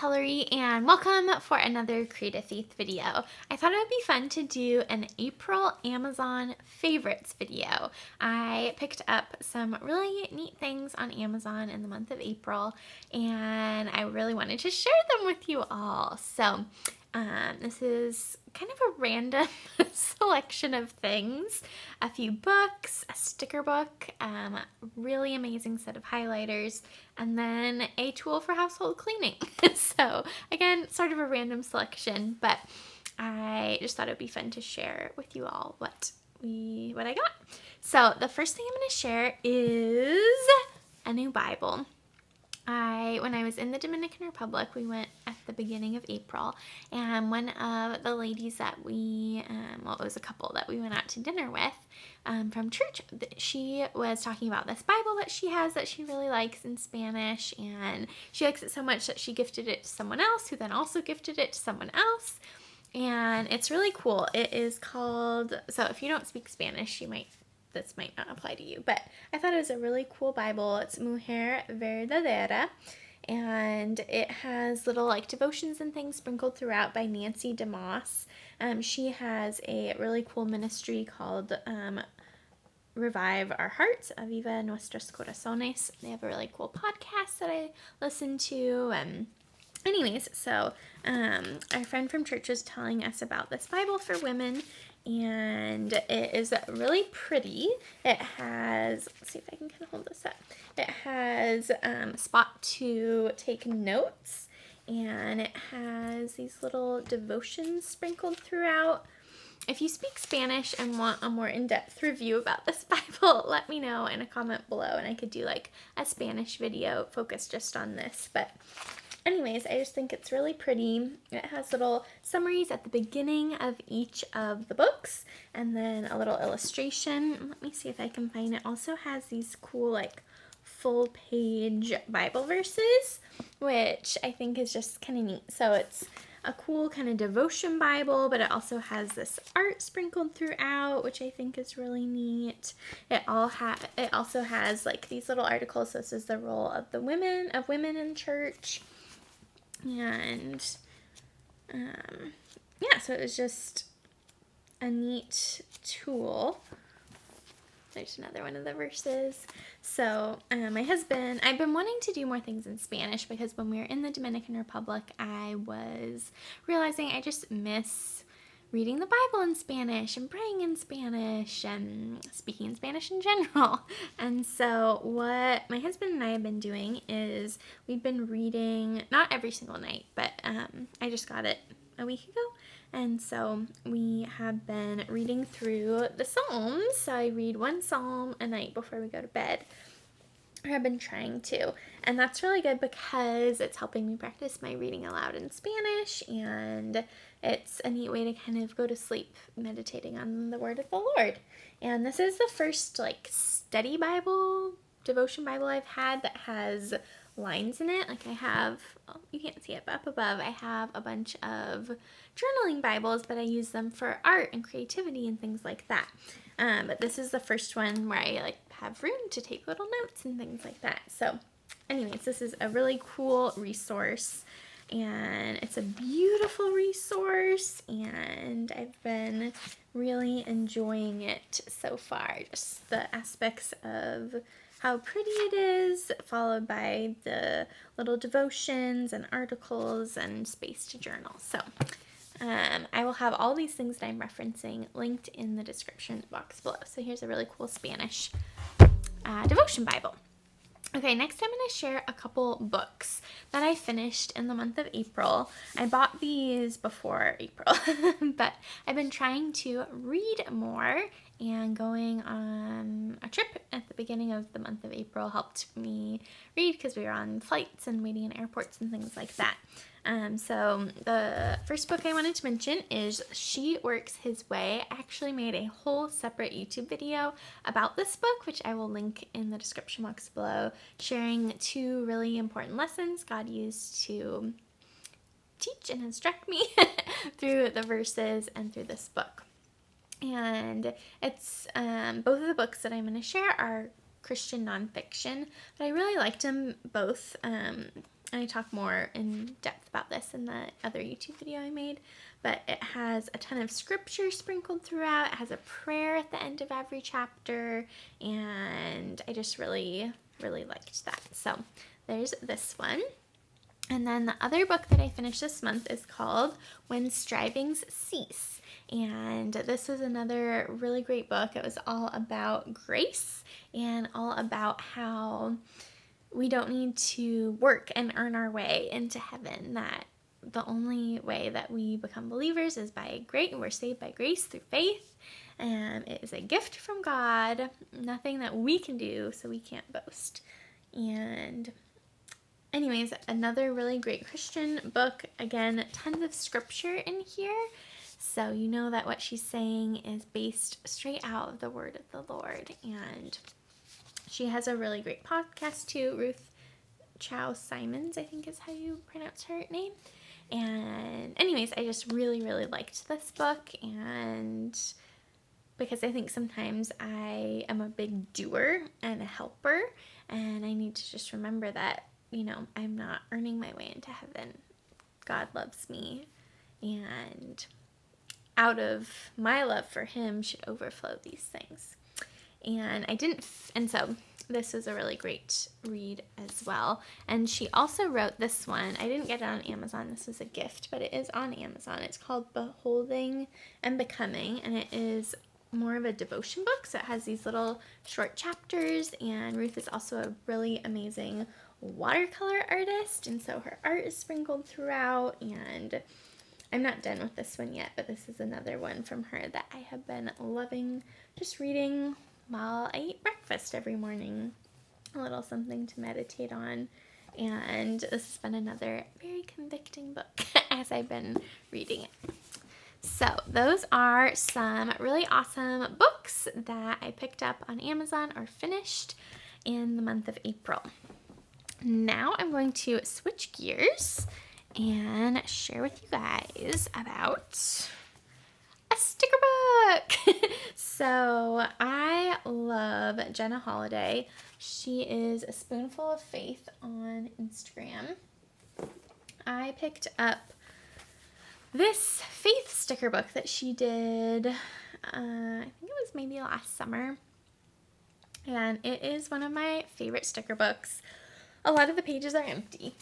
Hillary, and welcome for another Create a Faith video. I thought it would be fun to do an April Amazon favorites video. I picked up some really neat things on Amazon in the month of April, and I really wanted to share them with you all. So this is kind of a random selection of things. A few books, a sticker book, really amazing set of highlighters, and then a tool for household cleaning. So again, sort of a random selection, but I just thought it would be fun to share with you all what I got. So the first thing I'm going to share is a new Bible. When I was in the Dominican Republic, we went at the beginning of April, and one of the ladies that it was a couple that we went out to dinner with from church, she was talking about this Bible that she has that she really likes in Spanish, and she likes it so much that she gifted it to someone else, who then also gifted it to someone else, and it's really cool. It is called, so if you don't speak Spanish, this might not apply to you, but I thought it was a really cool Bible. It's Mujer Verdadera, and it has little devotions and things sprinkled throughout by Nancy DeMoss. She has a really cool ministry called Revive Our Hearts, Aviva Nuestros Corazones. They have a really cool podcast that I listen to. Anyways, so our friend from church was telling us about this Bible for women, and it is really pretty. It has, let's see if I can kind of hold this up. It has a spot to take notes, and it has these little devotions sprinkled throughout. If you speak Spanish and want a more in-depth review about this Bible, let me know in a comment below, and I could do a Spanish video focused just on this. But anyways, I just think it's really pretty. It has little summaries at the beginning of each of the books, and then a little illustration. Let me see if I can find it. Also has these cool full page Bible verses, which I think is just kind of neat. So it's a cool kind of devotion Bible, but it also has this art sprinkled throughout, which I think is really neat. It also has these little articles. So this is the role of women in church. And so it was just a neat tool. There's another one of the verses. So my husband, I've been wanting to do more things in Spanish, because when we were in the Dominican Republic, I was realizing I just miss reading the Bible in Spanish and praying in Spanish and speaking in Spanish in general. And so what my husband and I have been doing is we've been reading, not every single night, but I just got it a week ago. And so we have been reading through the Psalms. So I read one Psalm a night before we go to bed. Or I've been trying to, and that's really good because it's helping me practice my reading aloud in Spanish, and it's a neat way to kind of go to sleep meditating on the word of the Lord. And this is the first study Bible, devotion Bible I've had that has lines in it. I have, you can't see it, but up above I have a bunch of journaling Bibles, but I use them for art and creativity and things like that. But this is the first one where I have room to take little notes and things like that. So anyways, this is a really cool resource, and it's a beautiful resource, and I've been really enjoying it so far. Just the aspects of how pretty it is, followed by the little devotions and articles and space to journal. So I will have all these things that I'm referencing linked in the description box below. So here's a really cool Spanish devotion Bible. Okay, next I'm going to share a couple books that I finished in the month of April. I bought these before April, but I've been trying to read more, and going on a trip at the beginning of the month of April helped me read because we were on flights and waiting in airports and things like that. So the first book I wanted to mention is She Works His Way. I actually made a whole separate YouTube video about this book, which I will link in the description box below, sharing 2 really important lessons God used to teach and instruct me through the verses and through this book. And it's both of the books that I'm going to share are Christian nonfiction, but I really liked them both. I talk more in depth about this in the other YouTube video I made, but it has a ton of scripture sprinkled throughout. It has a prayer at the end of every chapter, and I just really, really liked that. So there's this one. And then the other book that I finished this month is called When Strivings Cease. And this was another really great book. It was all about grace and all about how we don't need to work and earn our way into heaven, that the only way that we become believers is by grace. We're saved by grace through faith, and it is a gift from God, nothing that we can do, so we can't boast. And anyways, another really great Christian book. Again, tons of scripture in here, so you know that what she's saying is based straight out of the word of the Lord. And she has a really great podcast too, Ruth Chou Simons, I think is how you pronounce her name. And anyways, I just really, really liked this book, and because I think sometimes I am a big doer and a helper, and I need to just remember that, you know, I'm not earning my way into heaven. God loves me, and out of my love for him should overflow these things. And so this was a really great read as well. And she also wrote this one. I didn't get it on Amazon. This was a gift, but it is on Amazon. It's called Beholding and Becoming, and it is more of a devotion book. So it has these little short chapters, and Ruth is also a really amazing watercolor artist, and so her art is sprinkled throughout. And I'm not done with this one yet, but this is another one from her that I have been loving just reading while I eat breakfast every morning. A little something to meditate on. And this has been another very convicting book as I've been reading it. So those are some really awesome books that I picked up on Amazon or finished in the month of April. Now I'm going to switch gears and share with you guys about a sticker book. So I love Jenna Holiday. She is a Spoonful of Faith on Instagram. I picked up this faith sticker book that she did, I think it was maybe last summer. And it is one of my favorite sticker books. A lot of the pages are empty.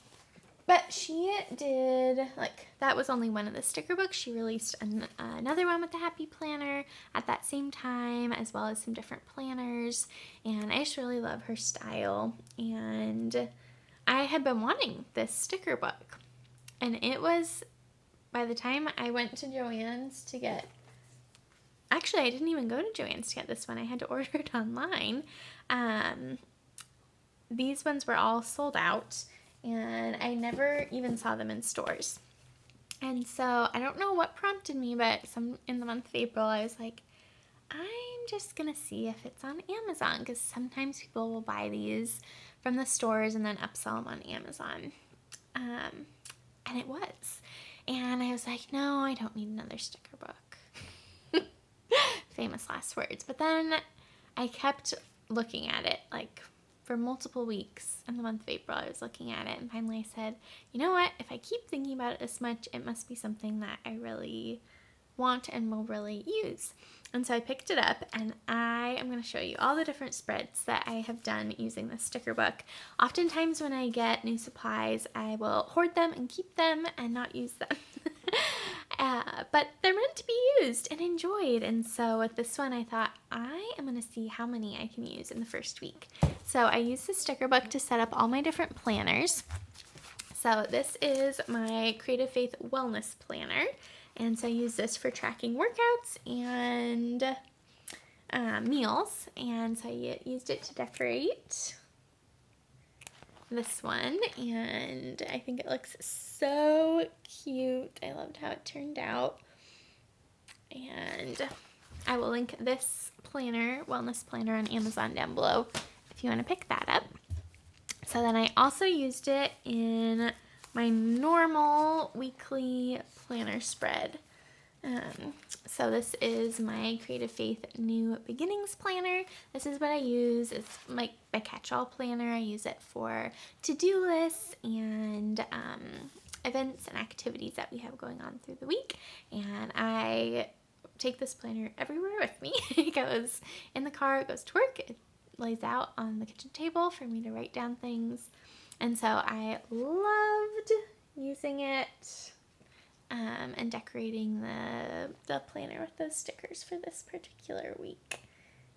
But she did, that was only one of the sticker books. She released another one with the Happy Planner at that same time, as well as some different planners. And I just really love her style. And I had been wanting this sticker book. And it was, by the time I went to Joann's to get, actually I didn't even go to Joann's to get this one. I had to order it online. These ones were all sold out, and I never even saw them in stores. And so I don't know what prompted me, but in the month of April, I was like, I'm just going to see if it's on Amazon, because sometimes people will buy these from the stores and then upsell them on Amazon. And it was. And I was like, no, I don't need another sticker book. Famous last words. But then I kept looking at it, for multiple weeks in the month of April. I was looking at it, and finally I said, you know what, if I keep thinking about it this much, it must be something that I really want and will really use. And so I picked it up, and I am going to show you all the different spreads that I have done using this sticker book. Oftentimes when I get new supplies, I will hoard them and keep them and not use them. But they're meant to be used and enjoyed. And so with this one, I thought, I am going to see how many I can use in the first week. So I used the sticker book to set up all my different planners. So this is my Creative Faith Wellness Planner. And so I use this for tracking workouts and meals. And so I used it to decorate this one, and I think it looks so cute. I loved how it turned out. And I will link this planner, wellness planner, on Amazon down below if you want to pick that up. So then I also used it in my normal weekly planner spread. So this is my Creative Faith New Beginnings Planner. This is what I use. It's like a catch-all planner. I use it for to-do lists and events and activities that we have going on through the week. And I take this planner everywhere with me. It goes in the car, it goes to work, it lays out on the kitchen table for me to write down things. And so I loved using it and decorating the planner with those stickers for this particular week.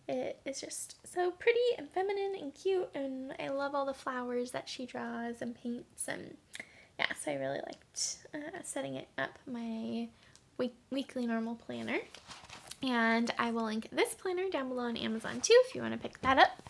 It is just so pretty and feminine and cute, and I love all the flowers that she draws and paints, and yeah, so I really liked setting it up, my weekly normal planner. And I will link this planner down below on Amazon too if you want to pick that up.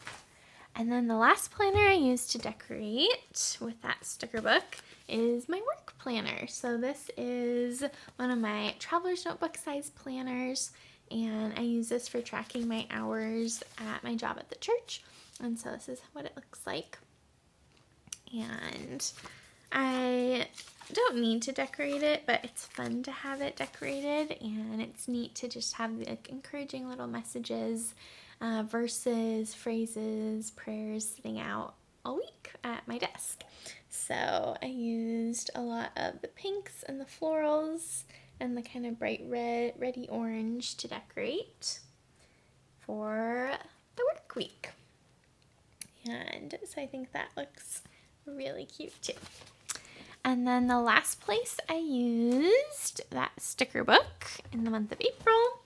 And then the last planner I used to decorate with that sticker book is my work planner. So this is one of my traveler's notebook size planners, and I use this for tracking my hours at my job at the church. And so this is what it looks like. And I don't need to decorate it, but it's fun to have it decorated, and it's neat to just have like encouraging little messages, verses, phrases, prayers sitting out all week at my desk. So I used a lot of the pinks and the florals and the kind of bright red, reddy orange to decorate for the work week. And so I think that looks really cute too. And then the last place I used that sticker book in the month of April,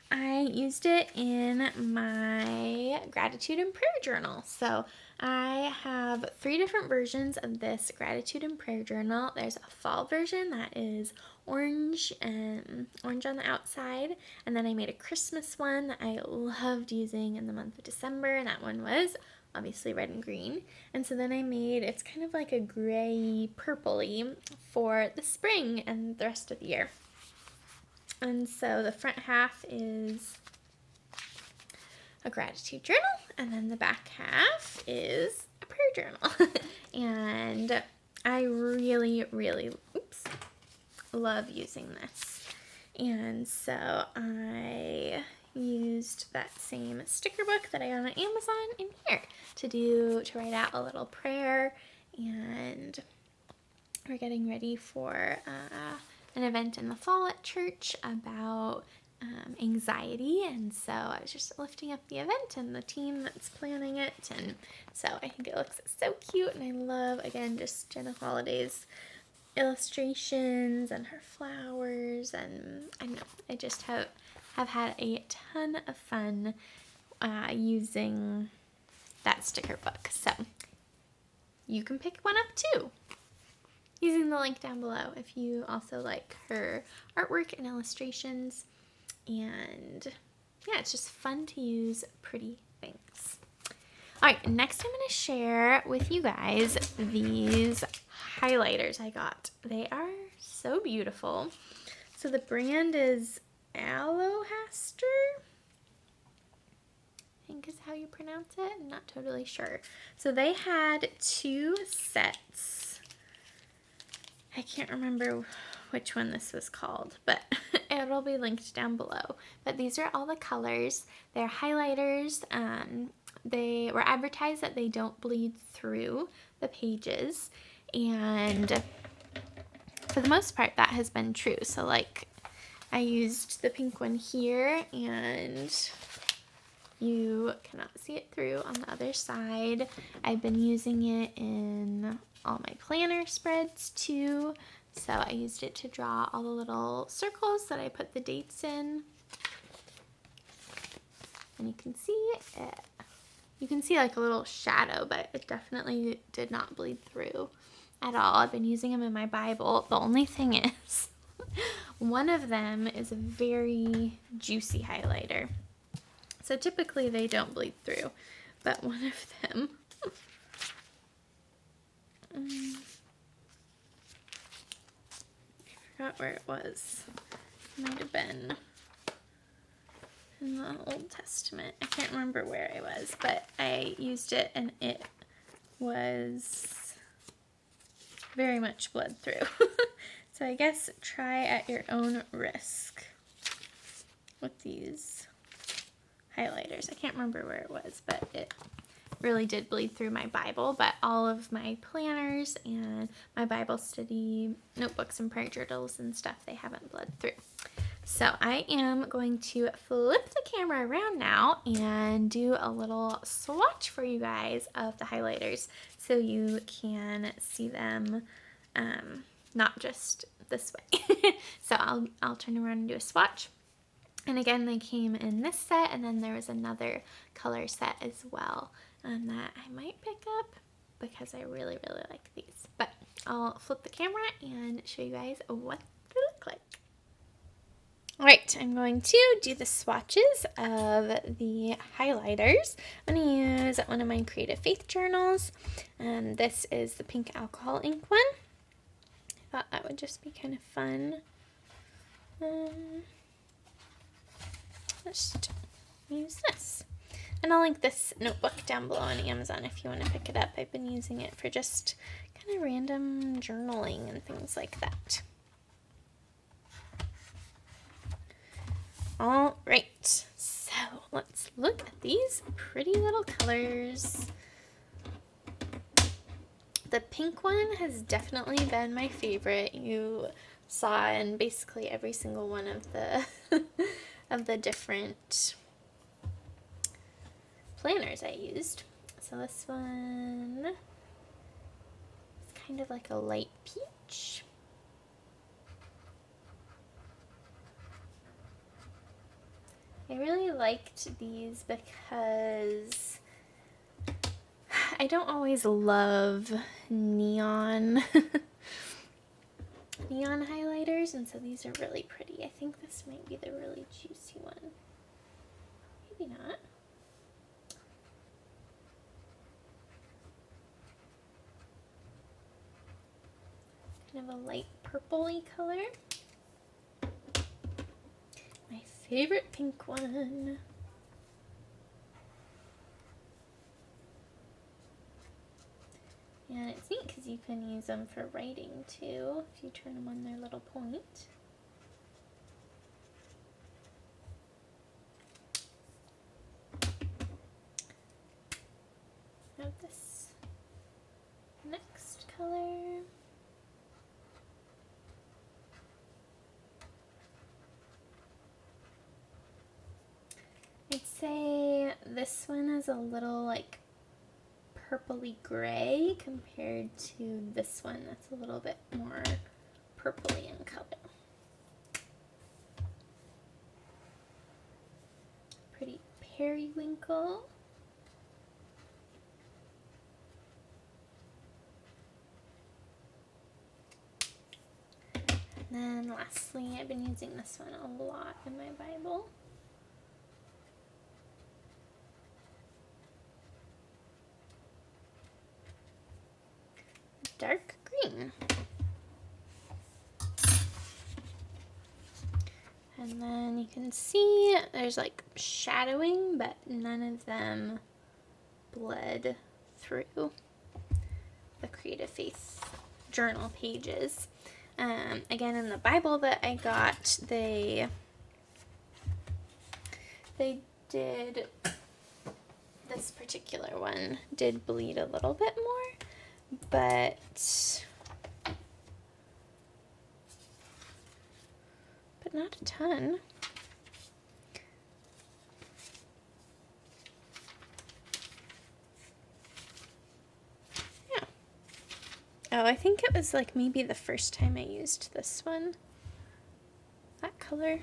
I used it in my gratitude and prayer journal. So I have 3 different versions of this gratitude and prayer journal. There's a fall version that is orange and orange on the outside, and then I made a Christmas one that I loved using in the month of December, and that one was obviously red and green. And so then I made, it's kind of like a gray purpley for the spring and the rest of the year. And so the front half is a gratitude journal, and then the back half is a prayer journal. And I really, really, love using this. And so I used that same sticker book that I got on Amazon in here to write out a little prayer. And we're getting ready for an event in the fall at church about anxiety, and so I was just lifting up the event and the team that's planning it, and so I think it looks so cute. And I love, again, just Jenna Holiday's illustrations and her flowers, and I don't know, I just have had a ton of fun using that sticker book. So you can pick one up too, using the link down below if you also like her artwork and illustrations. And yeah, it's just fun to use pretty things. All right, next I'm going to share with you guys these highlighters I got. They are so beautiful. So the brand is Alohaster, I think is how you pronounce it. I'm not totally sure. So they had 2 sets. I can't remember which one this was called, but it'll be linked down below. But these are all the colors. They're highlighters. They were advertised that they don't bleed through the pages, and for the most part that has been true. So like I used the pink one here, and you cannot see it through on the other side. I've been using it in all my planner spreads too. So I used it to draw all the little circles that I put the dates in. And you can see it. You can see like a little shadow, but it definitely did not bleed through at all. I've been using them in my Bible. The only thing is, one of them is a very juicy highlighter. So typically they don't bleed through, but one of them, I forgot where it was. It might have been in the Old Testament. I can't remember where it was, but I used it and it was very much bled through. So I guess try at your own risk with these highlighters. I can't remember where it was, but it really did bleed through my Bible, but all of my planners and my Bible study notebooks and prayer journals and stuff, they haven't bled through. So I am going to flip the camera around now and do a little swatch for you guys of the highlighters so you can see them not just this way. So I'll turn around and do a swatch. And again, they came in this set, and then there was another color set as well that I might pick up because I really, really like these. But I'll flip the camera and show you guys what they look like. Alright, I'm going to do the swatches of the highlighters. I'm going to use one of my Creative Faith journals. This is the pink alcohol ink one. I thought that would just be kind of fun. Let's just use this. And I'll link this notebook down below on Amazon if you want to pick it up. I've been using it for just kind of random journaling and things like that. All right, so let's look at these pretty little colors. The pink one has definitely been my favorite. You saw in basically every single one of the of the different planners I used. So this one is kind of like a light peach. I really liked these because I don't always love neon highlighters, and so these are really pretty. I think this might be the really juicy one. Maybe not. Kind of a light purpley color. My favorite pink one. And it's neat because you can use them for writing too, if you turn them on their little point. Now this next color. I'd say this one is a little like purpley gray compared to this one that's a little bit more purpley in color. Pretty periwinkle. And then lastly, I've been using this one a lot in my Bible. Dark green. And then you can see there's like shadowing, but none of them bled through the Creative Faith journal pages. Again, in the Bible that I got, they did, this particular one did bleed a little bit more, but not a ton. Yeah. Oh, I think it was like maybe the first time I used this one. That color.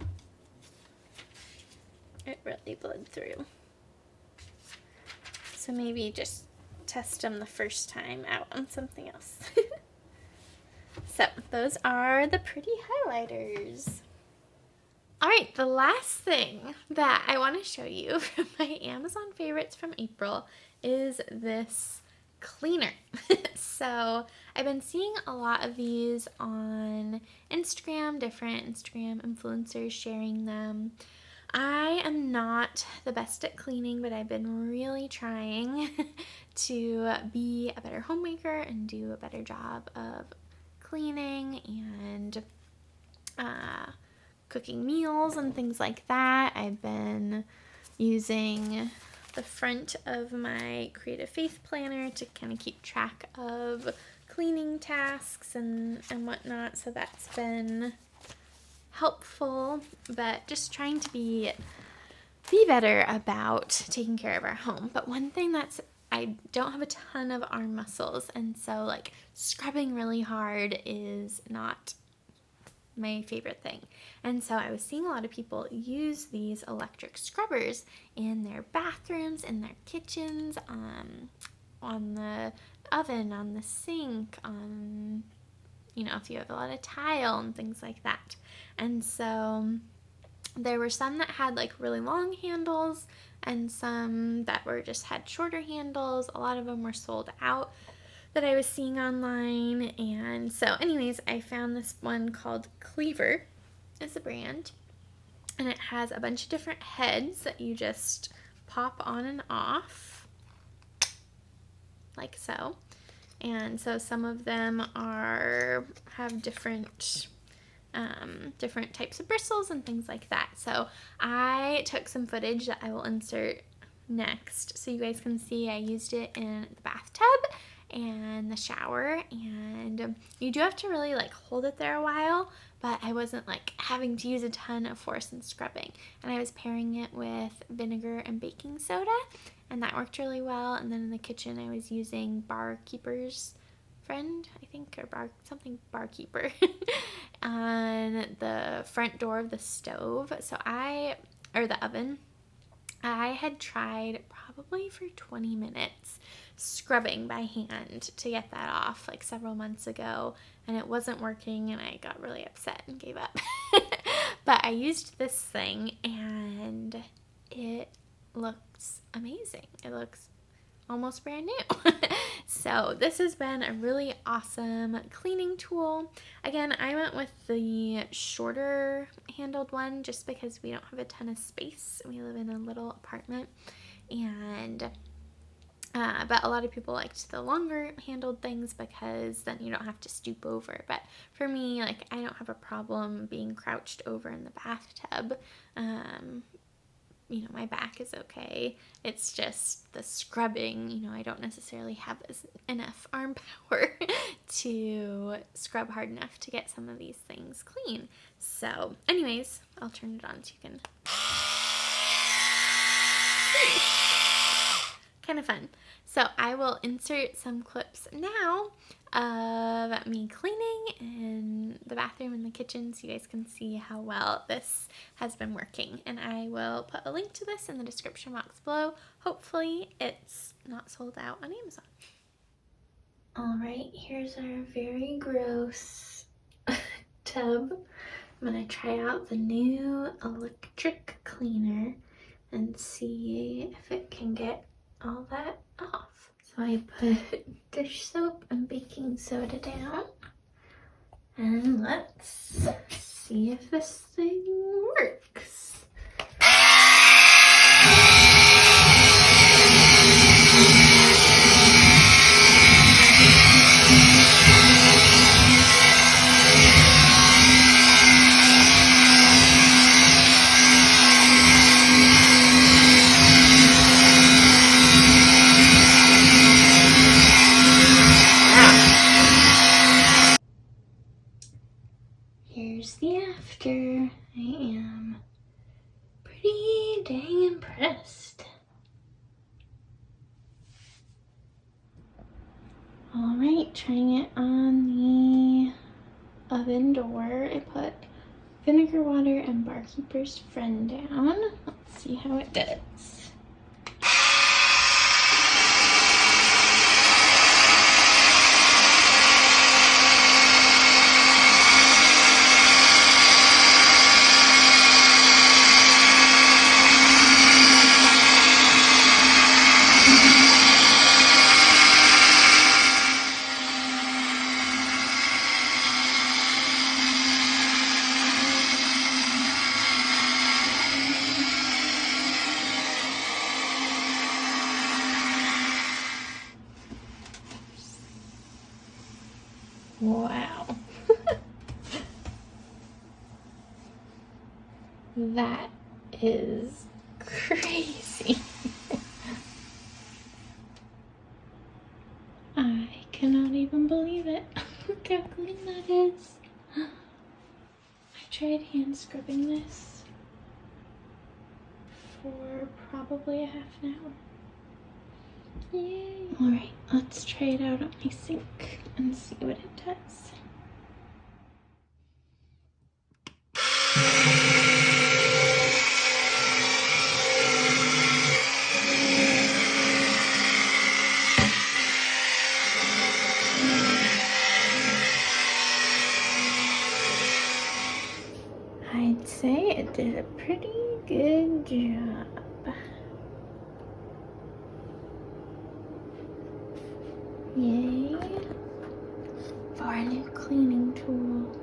It really bled through. So maybe just test them the first time out on something else. So those are the pretty highlighters. Alright, the last thing that I want to show you from my Amazon favorites from April is this cleaner. So I've been seeing a lot of these on Instagram, different Instagram influencers sharing them. I am not the best at cleaning, but I've been really trying to be a better homemaker and do a better job of cleaning and cooking meals and things like that. I've been using the front of my Creative Faith planner to kind of keep track of cleaning tasks and whatnot. So that's been helpful, but just trying to be better about taking care of our home. But one thing that's, I don't have a ton of arm muscles, and so like scrubbing really hard is not my favorite thing. And so I was seeing a lot of people use these electric scrubbers in their bathrooms, in their kitchens, on the oven, on the sink, on, you know, if you have a lot of tile and things like that. And so there were some that had like really long handles and some that were just had shorter handles. A lot of them were sold out that I was seeing online. And so anyways, I found this one called Cleaver is the brand, and it has a bunch of different heads that you just pop on and off like so. And so some of them have different types of bristles and things like that. So I took some footage that I will insert next so you guys can see. I used it in the bathtub and the shower, and you do have to really like hold it there a while, but I wasn't like having to use a ton of force and scrubbing. And I was pairing it with vinegar and baking soda, and that worked really well. And then in the kitchen I was using Barkeeper's Friend, I think, or Barkeeper on the front door of the stove. Or the oven. I had tried probably for 20 minutes scrubbing by hand to get that off like several months ago, and it wasn't working, and I got really upset and gave up. But I used this thing and it looks amazing. It looks almost brand new. So this has been a really awesome cleaning tool. Again, I went with the shorter handled one just because we don't have a ton of space. We live in a little apartment, and but a lot of people liked the longer handled things because then you don't have to stoop over. But for me, like, I don't have a problem being crouched over in the bathtub. You know, my back is okay. It's just the scrubbing, you know, I don't necessarily have enough arm power to scrub hard enough to get some of these things clean. So anyways, I'll turn it on so you can see. Kind of fun. So I will insert some clips now of me cleaning in the bathroom and the kitchen so you guys can see how well this has been working. And I will put a link to this in the description box below. Hopefully it's not sold out on Amazon. Alright, here's our very gross tub. I'm going to try out the new electric cleaner and see if it can get all that off. So I put dish soap and baking soda down, and let's see if this thing works. Here's the after. I am pretty dang impressed. Alright, trying it on the oven door. I put vinegar water and Barkeeper's Friend down. Let's see how it does. Wow. That is crazy. it is. I tried hand scrubbing this for probably a half an hour. Yay! Alright, let's try it out on my sink and see what it does. I'd say it did a pretty good job. Yay for a new cleaning tool.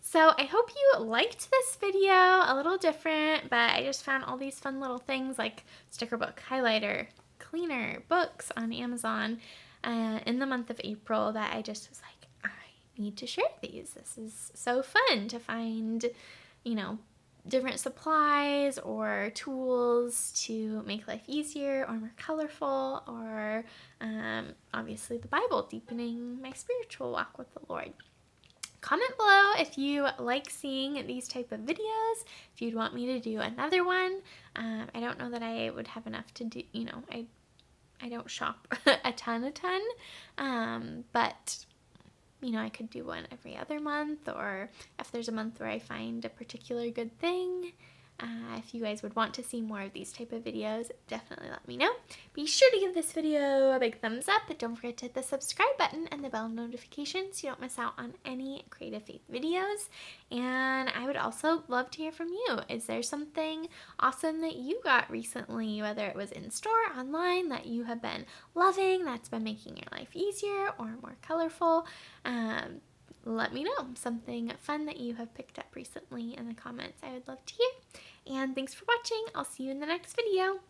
So I hope you liked this video, a little different, but I just found all these fun little things like sticker book, highlighter, cleaner, books on Amazon in the month of April that I just was like, I need to share these. This is so fun to find, you know, different supplies or tools to make life easier or more colorful, or obviously the Bible, deepening my spiritual walk with the Lord. Comment below if you like seeing these type of videos, if you'd want me to do another one. I don't know that I would have enough to do, you know, I don't shop a ton, but you know, I could do one every other month, or if there's a month where I find a particular good thing. If you guys would want to see more of these type of videos, definitely let me know. Be sure to give this video a big thumbs up, but don't forget to hit the subscribe button and the bell notification so you don't miss out on any Creative Faith videos. And I would also love to hear from you. Is there something awesome that you got recently, whether it was in store, online, that you have been loving, that's been making your life easier or more colorful? Let me know something fun that you have picked up recently in the comments. I would love to hear. And thanks for watching. I'll see you in the next video.